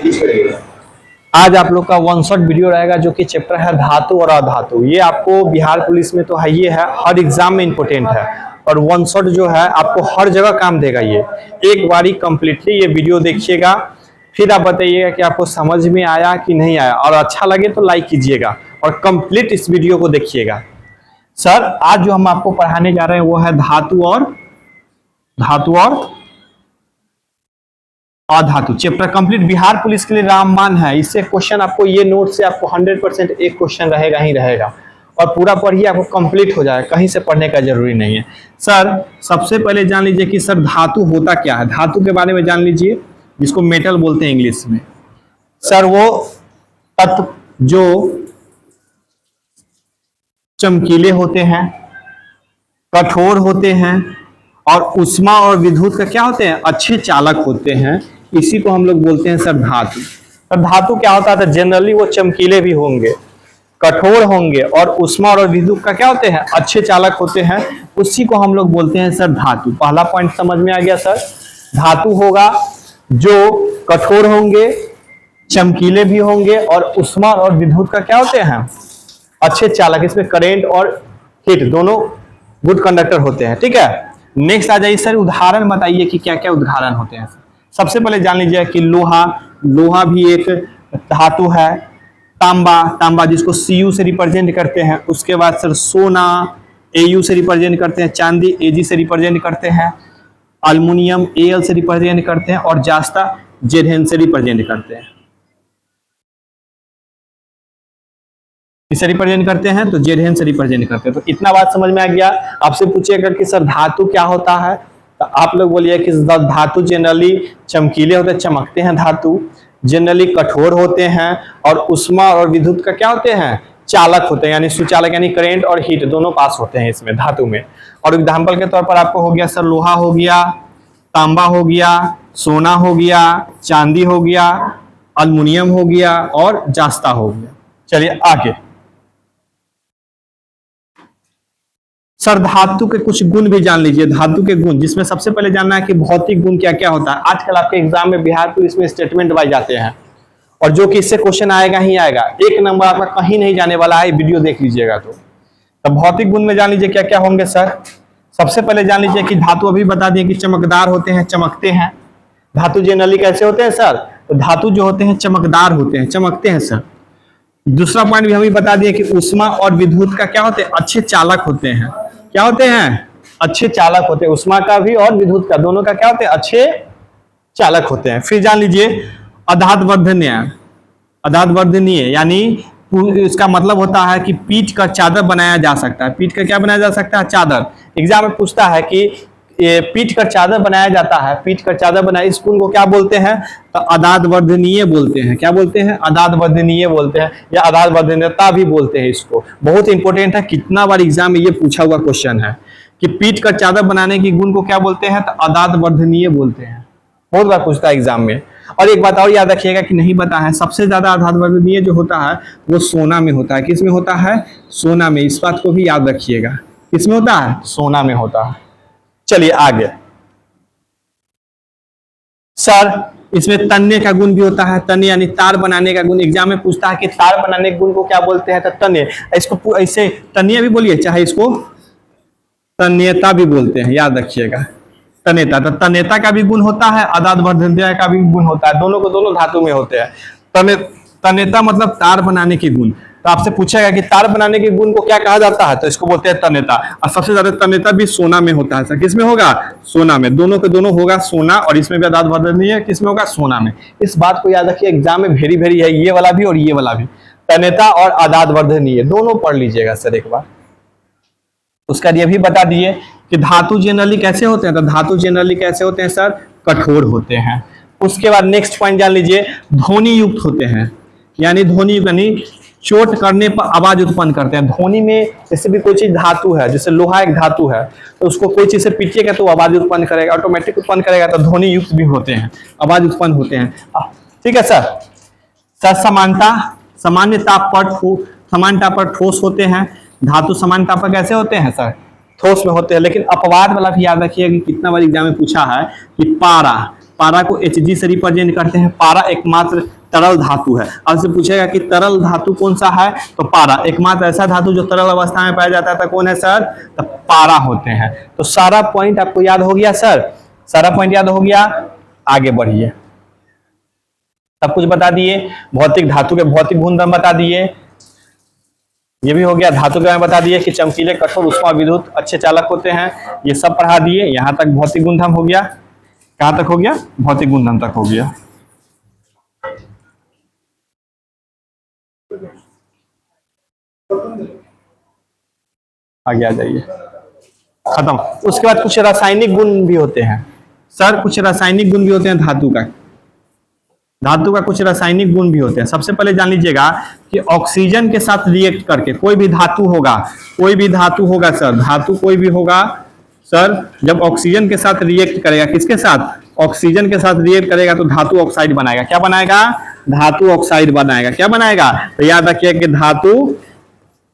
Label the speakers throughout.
Speaker 1: आज आप लोग का वन शॉट वीडियो रहेगा जो कि चैप्टर है धातु और अधातु। ये आपको बिहार पुलिस में तो है, ये है हर एग्जाम में इंपोर्टेंट है और वन शॉट जो है आपको हर जगह काम देगा। ये एक बारी कंप्लीटली ये वीडियो देखिएगा, फिर आप बताइएगा कि आपको समझ में आया कि नहीं आया, और अच्छा लगे तो लाइक कीजिएगा और कंप्लीट इस वीडियो को देखिएगा। सर आज जो हम आपको पढ़ाने जा रहे हैं वो है धातु और अधातु। चैप्टर कंप्लीट बिहार पुलिस के लिए रामबाण है। इससे क्वेश्चन आपको ये नोट से आपको 100% एक क्वेश्चन रहेगा ही रहेगा और पूरा पढ़िए, आपको कंप्लीट हो जाएगा, कहीं से पढ़ने का जरूरी नहीं है। सर सबसे पहले जान लीजिए कि सर धातु होता क्या है। धातु के बारे में जान लीजिए, जिसको मेटल बोलते हैं इंग्लिश में। सर वो तत्व जो चमकीले होते हैं, कठोर होते हैं और उष्मा और विद्युत का क्या होते हैं, अच्छे चालक होते हैं, इसी को हम लोग बोलते हैं सर धातु। तो धातु क्या होता है, जनरली वो चमकीले भी होंगे, कठोर होंगे और उष्मा और विद्युत का क्या होते हैं, अच्छे चालक होते हैं, उसी को हम लोग बोलते हैं सर धातु। पहला पॉइंट समझ में आ गया सर। धातु होगा जो कठोर होंगे, चमकीले भी होंगे और उष्मा और विद्युत का क्या होते हैं, अच्छे चालक। इसमें करेंट और हीट दोनों गुड कंडक्टर होते हैं। ठीक है, नेक्स्ट आ जाइए सर, उदाहरण बताइए कि क्या क्या उदाहरण होते हैं। सबसे पहले जान लीजिए कि लोहा भी एक धातु है। तांबा जिसको Cu से रिप्रेजेंट करते हैं। उसके बाद सर सोना Au से रिप्रेजेंट करते हैं, चांदी Ag से रिप्रेजेंट करते हैं, अल्युमिनियम Al से रिप्रेजेंट करते हैं और जास्ता Zn से रिप्रेजेंट करते हैं। किससे रिप्रेजेंट करते हैं, तो Zn से रिप्रेजेंट करते हैं। तो इतना बात समझ में आ गया। आपसे पूछिएगा कि सर धातु क्या होता है, तो आप लोग बोलिए कि धातु जनरली चमकीले होते हैं, चमकते हैं। धातु जनरली कठोर होते हैं और उष्मा और विद्युत का क्या होते हैं, चालक होते हैं, यानी सुचालक, यानी करंट और हीट दोनों पास होते हैं इसमें धातु में। और एग्जाम्पल के तौर पर आपको हो गया सर लोहा हो गया, तांबा हो गया, सोना हो गया, चांदी हो गया, अल्युमिनियम हो गया और जास्ता हो गया। चलिए आगे सर धातु के कुछ गुण भी जान लीजिए। धातु के गुण, जिसमें सबसे पहले जानना है कि भौतिक गुण क्या क्या होता है। आजकल आपके एग्जाम में बिहार पुलिस में स्टेटमेंट वाइज जाते हैं और जो कि इससे क्वेश्चन आएगा ही आएगा, एक नंबर आपका कहीं नहीं जाने वाला है, वीडियो देख लीजिएगा। तो भौतिक गुण में जान लीजिए क्या क्या होंगे सर। सबसे पहले जान लीजिए कि धातु अभी बता दिए कि चमकदार होते हैं, चमकते हैं। धातु जनरली कैसे होते हैं सर, तो धातु जो होते हैं चमकदार होते हैं, चमकते हैं सर। दूसरा पॉइंट भी हमें बता दिए कि उष्मा और विद्युत का क्या होते हैं, अच्छे चालक होते हैं। क्या होते हैं, अच्छे चालक होते हैं। उष्मा का भी और विद्युत का, दोनों का क्या होते हैं, अच्छे चालक होते हैं। फिर जान लीजिए अधातवर्धनीय, यानी इसका मतलब होता है कि पीठ का चादर बनाया जा सकता है। पीठ का क्या बनाया जा सकता है, चादर। एग्जाम में पूछता है कि ये पीठ का चादर बनाया जाता है, पीठ का चादर बनाया, इस गुण को क्या बोलते हैं, तो अधातवर्धनीय बोलते हैं। क्या बोलते हैं, अधातवर्धनीय बोलते हैं या अधातवर्धनीयता भी बोलते हैं। इसको बहुत इंपॉर्टेंट है, कितना बार एग्जाम में ये पूछा हुआ क्वेश्चन है कि पीठ का चादर बनाने की गुण को क्या बोलते हैं, तो अधातवर्धनीय बोलते हैं। बहुत बार पूछता है एग्जाम में। और एक बात और याद रखिएगा कि नहीं पता है, सबसे ज्यादा अधातवर्धनीय जो होता है वो सोना में होता है। किस में होता है, सोना में। इस बात को भी याद रखिएगा, किसमें होता है, सोना में होता है। चलिए आगे सर, इसमें तन्य का गुण भी होता है। तन्य यानी तार बनाने का गुण। एग्जाम में पूछता है कि तार बनाने के गुण को क्या बोलते हैं, तो तन्य। इसको ऐसे तन्य भी बोलिए, चाहे इसको तन्यता भी बोलते हैं, याद रखिएगा। तन्यता, तो तन्यता का भी गुण होता है, अधातवर्धनीयता का भी गुण होता है। दोनों को दोनों धातु में होते हैं। तन्यता मतलब तार बनाने के गुण। तो आपसे पूछेगा कि तार बनाने के गुण को क्या कहा जाता है, तो इसको बोलते हैं तन्यता। और सबसे ज्यादा तन्यता भी सोना में होता है सर। किसमें होगा, सोना में। दोनों के दोनों होगा सोना, और इसमें भी अधातवर्धनीय है, किसमें होगा, सोना में। इस बात को याद रखिए, एग्जाम में वेरी वेरी है, ये वाला भी और ये वाला भी। तन्यता और अधातवर्धनीय दोनों पढ़ लीजिएगा सर एक बार। उसका ये भी बता दिए कि धातु जनरली कैसे होते हैं, तो धातु जनरली कैसे होते हैं सर, कठोर होते हैं। उसके बाद नेक्स्ट पॉइंट जान लीजिए, ध्वनि युक्त होते हैं। यानी ध्वनि यानी चोट करने पर आवाज उत्पन्न करते हैं। ध्वनि में जैसे भी कोई चीज धातु है, जैसे लोहा एक धातु है, तो उसको कोई चीज से पीटिएगा तो आवाज उत्पन्न करेगा, ऑटोमेटिक उत्पन्न करेगा। तो ध्वनि युक्त भी होते हैं, आवाज उत्पन्न होते हैं। ठीक है सर। समानता, सामान्य ताप पर ठोस होते हैं। धातु सामान्य ताप पर कैसे होते हैं सर, ठोस में होते हैं। लेकिन अपवाद वाला भी याद रखिए कि कितना बार एग्जाम में पूछा है कि पारा को Hg से रिप्रेजेंट करते हैं। पारा एकमात्र तरल धातु है। अब से पूछेगा कि तरल धातु कौन सा है, तो पारा। एकमात्र ऐसा धातु जो तरल अवस्था में पाया जाता है कौन है सर, तो पारा होते हैं। तो सारा पॉइंट आपको याद हो गया सर, सारा पॉइंट याद हो गया। आगे बढ़िए, सब कुछ बता दिए, भौतिक धातु के भौतिक गुणधर्म बता दिए, ये भी हो गया। धातु के बारे में बता दिए कि चमकीले, कठोर, ऊष्मा विद्युत अच्छे चालक होते हैं, ये सब पढ़ा दिए। यहां तक भौतिक गुणधर्म हो गया। कहां तक हो गया, भौतिक गुणधर्म तक हो गया। आगे आ जाइए, खत्म। उसके बाद कुछ रासायनिक गुण भी होते हैं सर, कुछ रासायनिक गुण भी होते हैं धातु का। धातु का कुछ रासायनिक गुण भी होते हैं। सबसे पहले जान लीजिएगा कि ऑक्सीजन के साथ रिएक्ट करके कोई भी धातु होगा, कोई भी धातु होगा सर, धातु कोई भी होगा सर, जब ऑक्सीजन के साथ रिएक्ट करेगा, किसके साथ, ऑक्सीजन के साथ रिएक्ट करेगा तो धातु ऑक्साइड बनाएगा। क्या बनाएगा, धातु ऑक्साइड बनाएगा। क्या बनाएगा, तो याद रखिए कि धातु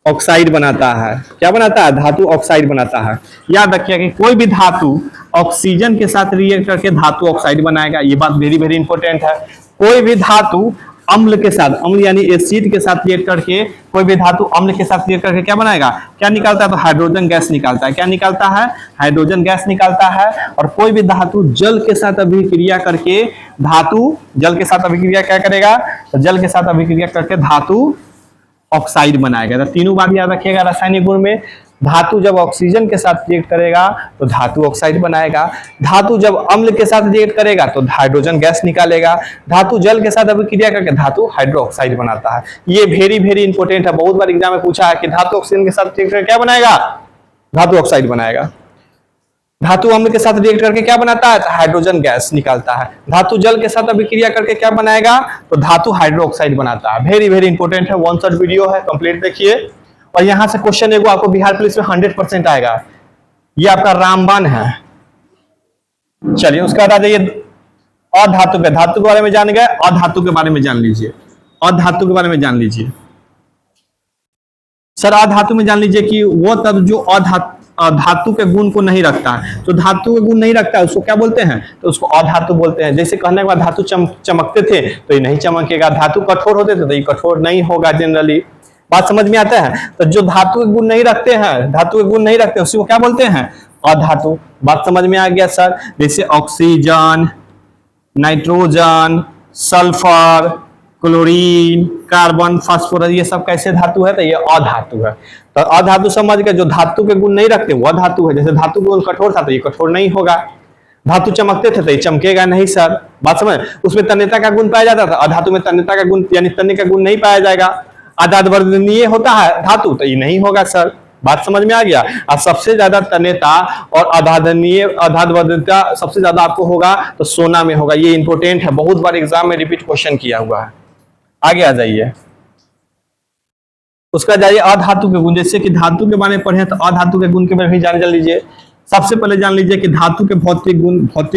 Speaker 1: ऑक्साइड बनाता है। क्या बनाता है, धातु ऑक्साइड बनाता है। याद रखिए कि कोई भी धातु ऑक्सीजन के साथ रिएक्ट करके धातु ऑक्साइड बनाएगा। ये बात वेरी वेरी इंपॉर्टेंट है। कोई भी धातु अम्ल के साथ, अम्ल यानी एसिड के साथ रिएक्ट करके, कोई भी धातु अम्ल के साथ रिएक्ट करके क्या बनाएगा, क्या निकालता है, तो हाइड्रोजन गैस निकालता है। क्या निकालता है, हाइड्रोजन गैस निकालता है। और कोई भी धातु जल के साथ अभिक्रिया करके, धातु जल के साथ अभिक्रिया क्या करेगा, तो जल के साथ अभिक्रिया करके धातु ऑक्साइड बनाएगा। तो तीनों बात याद रखिएगा रासायनिक गुण में। धातु जब ऑक्सीजन के साथ रिएक्ट करेगा तो धातु ऑक्साइड बनाएगा। धातु जब अम्ल के साथ रिएक्ट करेगा तो हाइड्रोजन गैस निकालेगा। धातु जल के साथ अभिक्रिया करके धातु हाइड्रो ऑक्साइड बनाता है। ये वेरी वेरी इंपॉर्टेंट है, बहुत बार एग्जाम में पूछा है कि धातु ऑक्सीजन के साथ रिएक्ट करके क्या बनाएगा, धातु ऑक्साइड बनाएगा। धातु अम्ल के साथ रिएक्ट करके क्या बनाता है, हाइड्रोजन गैस निकालता है। धातु जल के साथ अभिक्रिया करके क्या बनाएगा, तो धातु हाइड्रो ऑक्साइड बनाता है। वेरी वेरी इंपॉर्टेंट है, वन शॉट वीडियो है, कंप्लीट देखिए। और यहां से क्वेश्चन एगो आपको बिहार पुलिस में 100% आएगा। ये आपका रामबाण है। चलिए उसके बाद आ जाइए अधातु के, धातु के बारे में जान गए, अधातु के बारे में जान लीजिए। अधातु के बारे में जान लीजिए सर। अधातु में जान लीजिए कि वो तब जो धातु के गुण को नहीं रखता है, तो धातु के गुण नहीं रखता है उसको क्या बोलते हैं, तो उसको अधातु बोलते हैं। जैसे कहने के बाद धातु चमकते थे तो ये नहीं चमकेगा, धातु कठोर होते थे तो ये कठोर नहीं होगा जनरली। बात समझ में आता है। तो जो धातु के गुण नहीं रखते हैं, धातु के गुण नहीं रखते उसी को क्या बोलते हैं, अधातु। बात समझ में आ गया सर। जैसे oxygen, nitrogen, sulphur, chlorine, carbon, phosphorus, ये सब कैसे धातु है, तो ये अधातु है। तो अधातु समझ के जो धातु के गुण नहीं रखते वो अधातु है। जैसे धातु के गुण कठोर था तो ये कठोर नहीं होगा। धातु चमकते थे तो ये चमकेगा नहीं सर। बात समझ। उसमें तन्यता का गुण पाया जाता था, अधातु में तन्यता का गुण यानी तन्य का गुण नहीं पाया जाएगा। अधातवर्धनीय होता है धातु तो ये नहीं होगा सर। बात समझ में आ गया। और सबसे ज्यादा तन्यता और अधातवर्धनीयता सबसे ज्यादा आपको होगा तो सोना में होगा। ये इंपॉर्टेंट है, बहुत बार एग्जाम में रिपीट क्वेश्चन किया हुआ है। आगे आ जाइए, उसका जाइए अधातु के गुण। जैसे कि धातु के बारे में पढ़े तो अधातु के गुण के बारे में जान लीजिए। सबसे पहले जान लीजिए कि धातु के भौतिक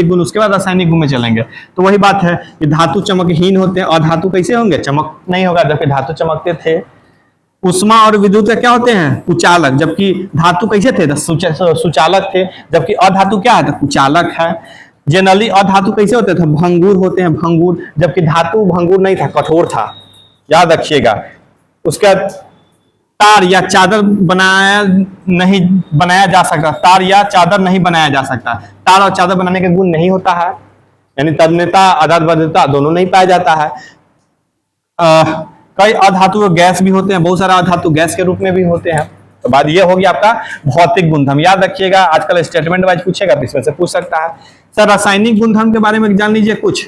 Speaker 1: गुण, उसके बाद रासायनिक गुण में चलेंगे। तो वही बात है कि धातु चमकहीन होते हैं, अधातु कैसे होंगे, चमक नहीं होगा, जबकि धातु चमकते थे। उष्मा और विद्युत क्या होते हैं, कुचालक। जबकि धातु कैसे थे, सुचालक थे, जबकि अधातु क्या है, तो कुचालक है। जनरली अधातु कैसे होते थे, भंगुर होते हैं, भंगुर, जबकि धातु भंगुर नहीं था, कठोर था। याद रखिएगा। उसके बाद तार या चादर नहीं बनाया जा सकता, तार या चादर नहीं बनाया जा सकता। तार और चादर बनाने का गुण नहीं होता है, यानी तन्यता अधातवर्धनीयता दोनों नहीं पाया जाता है। कई अधातु गैस भी होते हैं, बहुत सारा अधातु गैस के रूप में भी होते हैं। तो बात ये होगी आपका भौतिक गुणधर्म। याद रखिएगा, आजकल स्टेटमेंट वाइज पूछेगा तो इसमें से पूछ सकता है। सर रासायनिक गुणधर्म के बारे में जान लीजिए कुछ।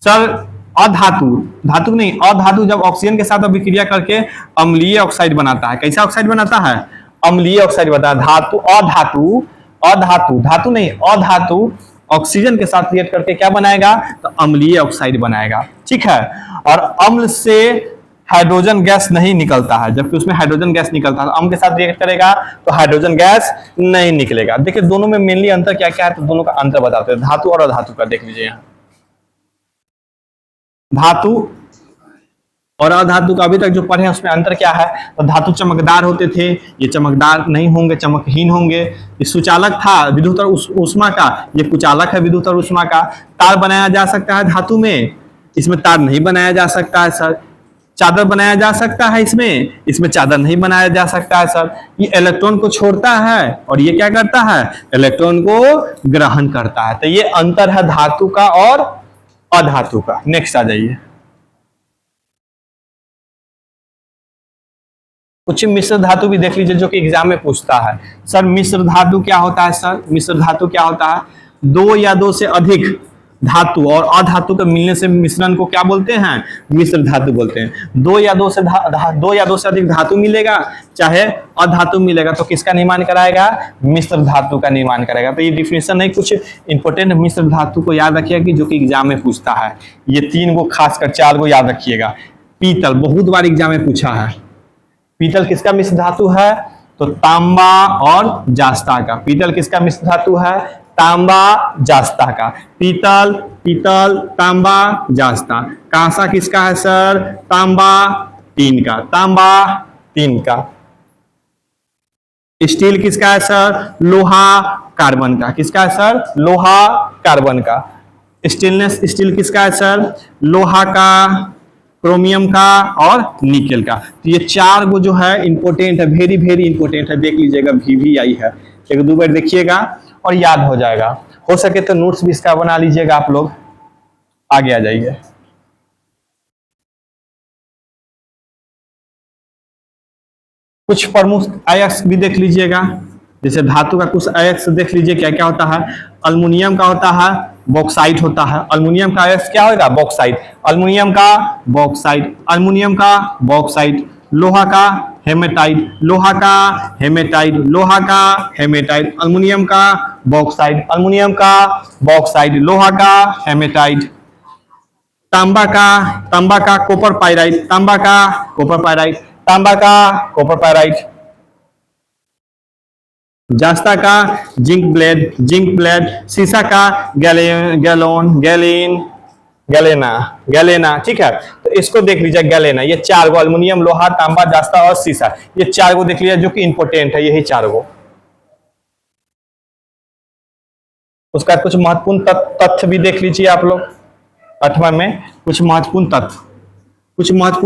Speaker 1: सर अधातु, धातु नहीं, अधातु जब ऑक्सीजन के साथ अभिक्रिया करके अम्लीय ऑक्साइड बनाता है। कैसा ऑक्साइड बनाता है, अम्लीय ऑक्साइड बनाता है। धातु नहीं, अधातु ऑक्सीजन के साथ रिएक्ट करके क्या बनाएगा, तो अम्लीय ऑक्साइड बनाएगा। ठीक है। और अम्ल से हाइड्रोजन गैस नहीं निकलता है, जबकि उसमें हाइड्रोजन गैस निकलता है। अम्ल के साथ रिएक्ट करेगा तो हाइड्रोजन गैस नहीं निकलेगा। देखिए दोनों में मेनली अंतर क्या क्या है, तो दोनों का अंतर बताते हैं, धातु और अधातु का। देख लीजिए यहाँ धातु और अधातु का अभी तक जो पढ़े उसमें अंतर क्या है। तो धातु चमकदार होते थे, ये चमकदार नहीं होंगे, चमकहीन होंगे। ये सुचालक था विद्युत और उष्मा का, ये कुचालक है विद्युत और उष्मा का। तार बनाया जा सकता है धातु में, इसमें तार नहीं बनाया जा सकता है सर। चादर बनाया जा सकता है इसमें, इसमें चादर नहीं बनाया जा सकता है सर। ये इलेक्ट्रॉन को छोड़ता है और ये क्या करता है, इलेक्ट्रॉन को ग्रहण करता है। तो ये अंतर है धातु का और अधातु का। नेक्स्ट आ जाइए। कुछ मिश्र धातु भी देख लीजिए जो कि एग्जाम में पूछता है। सर मिश्र धातु क्या होता है सर, मिश्र धातु क्या होता है, दो या दो से अधिक धातु और अधातु के मिलने से मिश्रण को क्या बोलते हैं, मिश्र धातु बोलते हैं। दो या दो से अधिक धातु मिलेगा चाहे अधातु मिलेगा तो किसका निर्माण कराएगा, मिश्र धातु का निर्माण कराएगा। तो ये डिफिनेशन नहीं, कुछ इंपोर्टेंट मिश्र धातु को याद रखिएगा कि जो कि एग्जाम में पूछता है। ये तीन को खासकर चार को याद रखिएगा। पीतल बहुत बार एग्जाम में पूछा है, पीतल किसका मिश्र धातु है, तो तांबा और जास्ता का। पीतल किसका मिश्र धातु है, तांबा जास्ता का। पीतल पीतल तांबा जास्ता। कांसा किसका है सर, तांबा तीन का, तांबा तीन का। स्टील किसका है सर, लोहा कार्बन का। किसका है सर, लोहा कार्बन का। स्टेनलेस स्टील किसका है सर, लोहा का, क्रोमियम का और निकेल का। तो ये चार गो जो है इंपॉर्टेंट है, वेरी वेरी इंपॉर्टेंट है, देख लीजिएगा। VVI है, एक दो बार देखिएगा और याद हो जाएगा। हो सके तो नोट्स भी इसका बना लीजिएगा आप लोग। आगे आ जाइए। कुछ प्रमुख अयस्क भी देख लीजिएगा, जैसे धातु का कुछ अयस्क देख लीजिए क्या क्या होता है। अल्युमिनियम का होता है बॉक्साइट होता है। अल्युमिनियम का अयस्क क्या होगा, बॉक्साइट। अल्युमिनियम का बॉक्साइट, अल्युमिनियम का बॉक्साइट। लोहा का हेमेटाइट, लोहा का हेमेटाइट, लोहा का हेमेटाइट। अल्युमिनियम का बॉक्साइट, अल्युमिनियम का बॉक्साइट, लोहा का हेमेटाइट। तांबा का कॉपर पाइराइट, तांबा का कॉपर पाइराइट, तांबा का कॉपर पाइराइट। जास्ता का जिंक ब्लेड, जिंक ब्लेड। शीशा का गैलेना। ठीक है, तो इसको देख लीजिए गैलेना। ये चार गो, अल्युमिनियम, लोहा, तांबा, जास्ता और शीशा, ये चार गो देख लीजिए जो कि इंपोर्टेंट है, यही चार गो। उसका कुछ महत्वपूर्ण तथ्य भी देख लीजिए आप लोग। 8वां में कुछ महत्वपूर्ण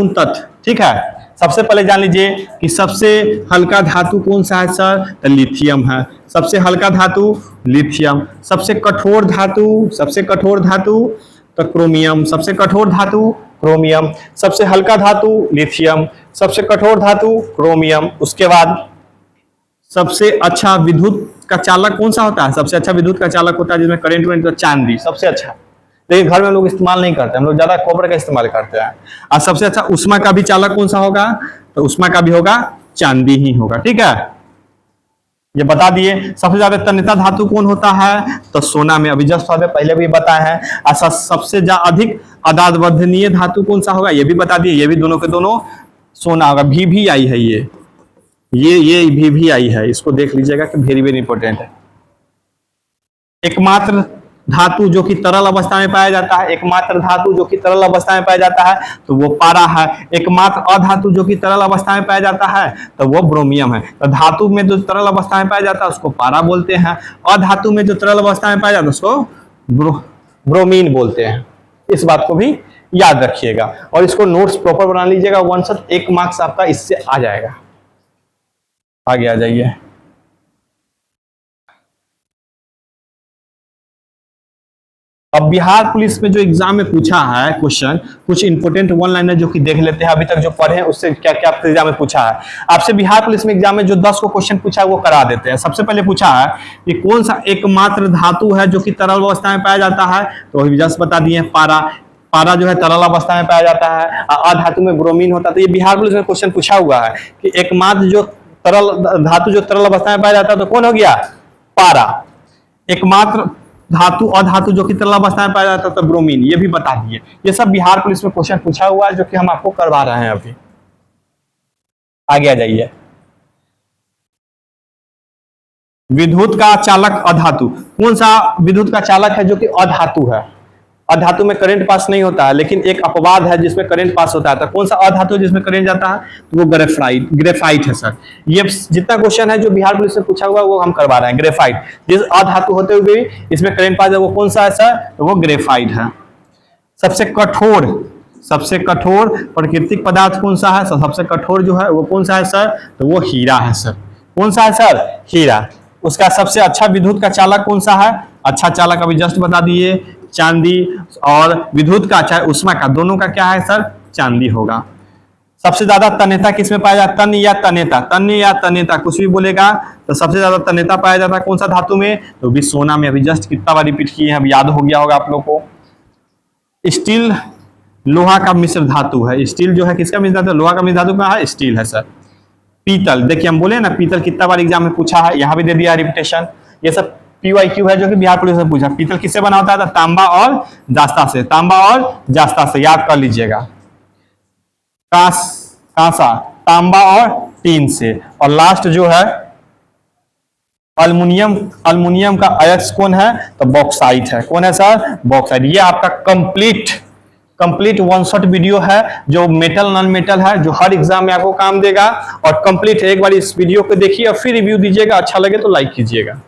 Speaker 1: तथ्य, ठीक है। सबसे पहले जान लीजिए कि सबसे हल्का धातु कौन सा है सर, तो लिथियम है। सबसे हल्का धातु लिथियम। सबसे कठोर धातु तो क्रोमियम। सबसे कठोर धातु क्रोमियम। सबसे हल्का धातु लिथियम। सबसे कठोर धातु क्रोमियम। उसके बाद सबसे अच्छा विद्युत का चालक कौन सा होता है, सबसे अच्छा विद्युत का चालक होता है जिसमें करंट वेंट, तो चांदी सबसे अच्छा। लेकिन घर में लोग इस्तेमाल नहीं करते, हम लोग ज्यादा कॉपर का इस्तेमाल करते हैं। और सबसे अच्छा उष्मा का भी चालक कौन सा होगा, तो उष्मा का भी होगा चांदी ही होगा। ठीक है, ये बता दिए। सबसे ज्यादा तन्यता धातु कौन होता है, तो सोना में, अभी जस्ट पहले भी बताया है। ऐसा सबसे अधिक अदादवर्धनीय धातु कौन सा होगा, ये भी बता दिए। ये भी दोनों के दोनों सोना होगा। VVI है ये VVI है, इसको देख लीजिएगा कि वेरी वेरी इंपॉर्टेंट है। एकमात्र धातु जो कि तरल अवस्था में पाया जाता है, एकमात्र धातु जो कि तरल अवस्था में पाया जाता है तो वो पारा है। एकमात्र अधातु जो कि तरल अवस्था में पाया जाता है तो वो ब्रोमियम है। तो धातु में जो तरल अवस्था में पाया जाता है उसको पारा बोलते हैं, अधातु में जो तरल अवस्था में पाया जाता है उसको ब्रोमीन बोलते हैं। इस बात को भी याद रखिएगा और इसको नोट्स प्रॉपर बना लीजिएगा। 1 मार्क्स आपका इससे आ जाएगा। आगे आ जाइए। अब बिहार पुलिस में जो एग्जाम में पूछा है क्वेश्चन, कुछ इंपोर्टेंट वन लाइनर जो कि देख लेते हैं अभी तक जो पढ़े हैं उससे क्या क्या एग्जाम में पूछा है। आपसे बिहार पुलिस में एग्जाम में जो 10 को क्वेश्चन पूछा है वो करा देते हैं। सबसे पहले पूछा है कि कौन सा एकमात्र धातु है जो कि तरल अवस्था में पाया जाता है, तो अभी जस्ट बता दिए पारा। पारा जो है तरल अवस्था में पाया जाता है, अधातु में ब्रोमीन होता है। तो ये बिहार पुलिस में क्वेश्चन पूछा हुआ है कि एकमात्र जो तरल धातु जो तरल अवस्था में पाया जाता है तो कौन हो गया, पारा। एकमात्र धातु अधातु जो कि तरल अवस्था में पाया जाता है तो ब्रोमीन, ये भी बता दिए। ये सब बिहार पुलिस में क्वेश्चन पूछा हुआ है जो कि हम आपको करवा रहे हैं अभी। आगे आ जाइए। विद्युत का चालक अधातु, कौन सा विद्युत का चालक है जो कि अधातु है। अधातु में करंट पास नहीं होता है लेकिन एक अपवाद है जिसमें करंट पास होता है। तो कौन सा अधातु जिसमें करंट जाता है, तो वो ग्रेफाइट है सर। ये जितना क्वेश्चन है जो बिहार पुलिस से पूछा हुआ वो हम करवा रहे हैं। ग्रेफाइट, जिस अधातु होते हुए इसमें करंट पास है वो कौन सा है सर, तो वो ग्रेफाइट है। सबसे कठोर प्राकृतिक पदार्थ कौन सा है? सबसे कठोर जो है वो कौन सा है सर? तो वो हीरा है सर। कौन सा है सर? हीरा। उसका सबसे अच्छा विद्युत का चालक कौन सा है? अच्छा चालक अभी जस्ट बता दिए, चांदी। और विद्युत का चाहे उष्मा का, दोनों का क्या है सर? चांदी होगा। सबसे ज्यादा तन्यता किसमें पाया जाता है? तन्य या तन्यता, तन्य या तन्यता कुछ भी बोलेगा तो सबसे ज्यादा तन्यता पाया जाता है कौन सा धातु में? तो भी सोना में। अभी जस्ट कितना बार रिपीट किए हैं, अब याद हो गया होगा आप लोग को। स्टील लोहा का मिश्र धातु है। स्टील जो है किसका मिश्र धातु? लोहा का मिश्र धातु का है, स्टील है सर। पीतल, देखिए हम बोले ना पीतल कितना बार एग्जाम में पूछा है, यहाँ भी दे दिया रिपीटेशन। ये सब PYQ है जो कि बिहार पुलिस से पूछा। पीतल किससे बना होता है? तांबा और जास्ता से, तांबा और जास्ता से, याद कर लीजिएगा। कांसा तांबा और टीन से। और लास्ट जो है अल्युमिनियम, अल्युमिनियम का अयस्क कौन है? तो बॉक्साइट है। कौन है सर? बॉक्साइट। ये आपका कंप्लीट 1 शॉट वीडियो है जो मेटल नॉन मेटल है, जो हर एग्जाम में आपको काम देगा। और कंप्लीट एक बार इस वीडियो को देखिए और फिर रिव्यू दीजिएगा, अच्छा लगे तो लाइक कीजिएगा।